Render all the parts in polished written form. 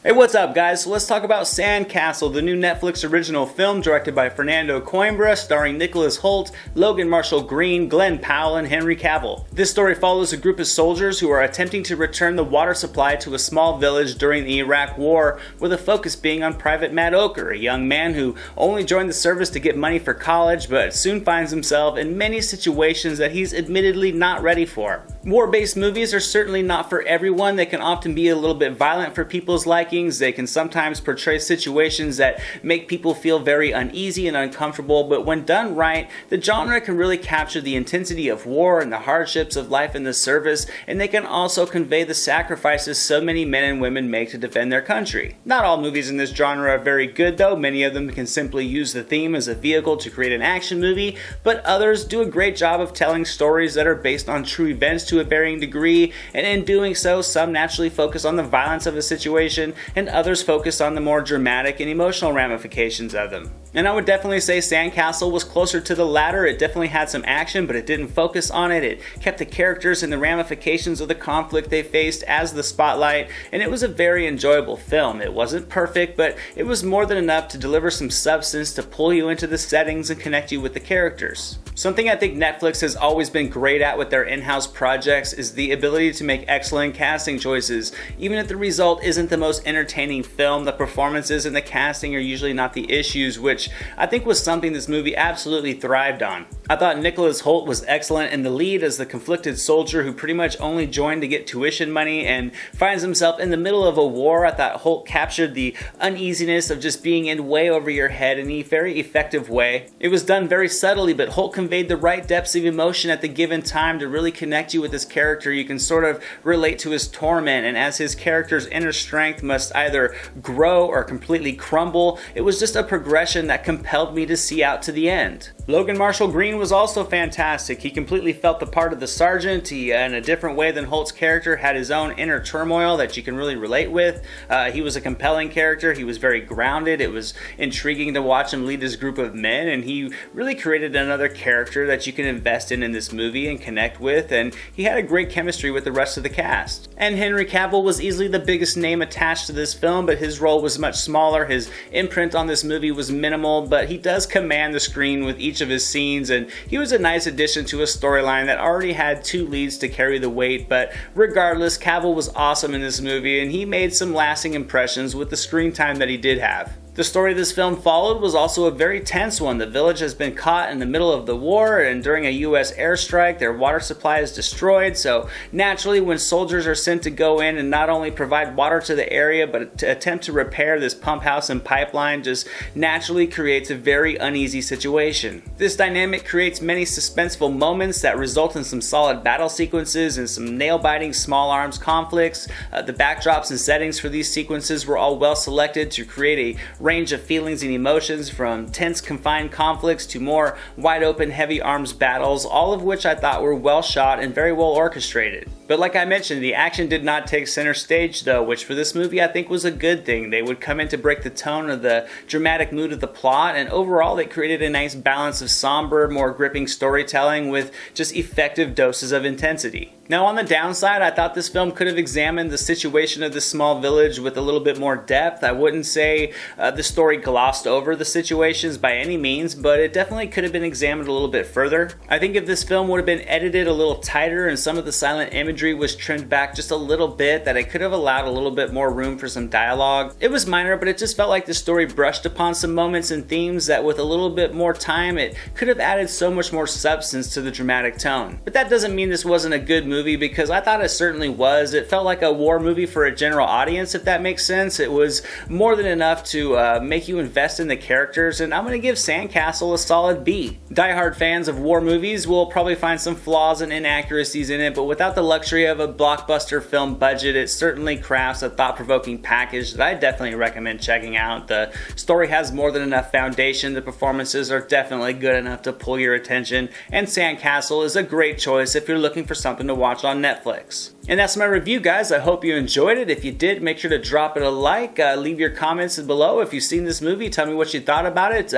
Hey, what's up guys? So let's talk about Sandcastle, the new Netflix original film directed by Fernando Coimbra, starring Nicholas Hoult, Logan Marshall Green, Glen, Powell, and Henry Cavill. This story follows a group of soldiers who are attempting to return the water supply to a small village during the Iraq War, with a focus being on Private Matt Oker, a young man who only joined the service to get money for college, but soon finds himself in many situations that he's admittedly not ready for. War-based movies are certainly not for everyone. They can often be a little bit violent for people's likings. They can sometimes portray situations that make people feel very uneasy and uncomfortable, but when done right, the genre can really capture the intensity of war and the hardships of life in the service, and they can also convey the sacrifices so many men and women make to defend their country. Not all movies in this genre are very good though. Many of them can simply use the theme as a vehicle to create an action movie, but others do a great job of telling stories that are based on true events to a varying degree, and in doing so, some naturally focus on the violence of a situation, and others focus on the more dramatic and emotional ramifications of them. And I would definitely say Sandcastle was closer to the latter. It definitely had some action, but it didn't focus on it. It kept the characters and the ramifications of the conflict they faced as the spotlight, and it was a very enjoyable film. It wasn't perfect, but it was more than enough to deliver some substance to pull you into the settings and connect you with the characters. Something I think Netflix has always been great at with their in-house projects is the ability to make excellent casting choices. Even if the result isn't the most entertaining film, the performances and the casting are usually not the issues, which I think was something this movie absolutely thrived on. I thought Nicholas Hoult was excellent in the lead as the conflicted soldier who pretty much only joined to get tuition money and finds himself in the middle of a war. I thought Hoult captured the uneasiness of just being in way over your head in a very effective way. It was done very subtly, but Hoult conveyed the right depths of emotion at the given time to really connect you with this character. You can sort of relate to his torment, and as his character's inner strength must either grow or completely crumble, it was just a progression that compelled me to see out to the end. Logan Marshall Green was also fantastic. He completely felt the part of the sergeant. He, in a different way than Holt's character, had his own inner turmoil that you can really relate with. He was a compelling character. He was very grounded. It was intriguing to watch him lead this group of men, and he really created another character that you can invest in this movie and connect with, and he had a great chemistry with the rest of the cast. And Henry Cavill was easily the biggest name attached to this film, but his role was much smaller. His imprint on this movie was minimal, but he does command the screen with each of his scenes, and he was a nice addition to a storyline that already had two leads to carry the weight. But regardless, Cavill was awesome in this movie, and he made some lasting impressions with the screen time that he did have. The story this film followed was also a very tense one. The village has been caught in the middle of the war, and during a US airstrike, their water supply is destroyed. So naturally, when soldiers are sent to go in and not only provide water to the area, but to attempt to repair this pump house and pipeline, just naturally creates a very uneasy situation. This dynamic creates many suspenseful moments that result in some solid battle sequences and some nail-biting small arms conflicts. The backdrops and settings for these sequences were all well selected to create a range of feelings and emotions, from tense confined conflicts to more wide open heavy arms battles, all of which I thought were well shot and very well orchestrated. But like I mentioned, the action did not take center stage though, which for this movie I think was a good thing. They would come in to break the tone of the dramatic mood of the plot, and overall they created a nice balance of somber, more gripping storytelling with just effective doses of intensity. Now on the downside, I thought this film could have examined the situation of this small village with a little bit more depth. I wouldn't say the story glossed over the situations by any means, but it definitely could have been examined a little bit further. I think if this film would have been edited a little tighter and some of the silent imagery was trimmed back just a little bit, that it could have allowed a little bit more room for some dialogue. It was minor, but it just felt like the story brushed upon some moments and themes that with a little bit more time, it could have added so much more substance to the dramatic tone. But that doesn't mean this wasn't a good movie, because I thought it certainly was. It felt like a war movie for a general audience, if that makes sense. It was more than enough to make you invest in the characters, and I'm going to give Sandcastle a solid B. Die-hard fans of war movies will probably find some flaws and inaccuracies in it, but without the luxury of a blockbuster film budget, it certainly crafts a thought-provoking package that I definitely recommend checking out. The story has more than enough foundation, the performances are definitely good enough to pull your attention, and Sandcastle is a great choice if you're looking for something to watch on Netflix. And that's my review, guys. I hope you enjoyed it. If you did, make sure to drop it a like. Leave your comments below. If you've seen this movie, tell me what you thought about it.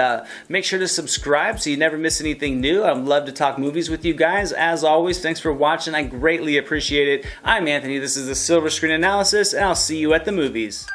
Make sure to subscribe so you never miss anything new. I'd love to talk movies with you guys. As always, thanks for watching. I greatly appreciate it. I'm Anthony. This is the Silver Screen Analysis, and I'll see you at the movies.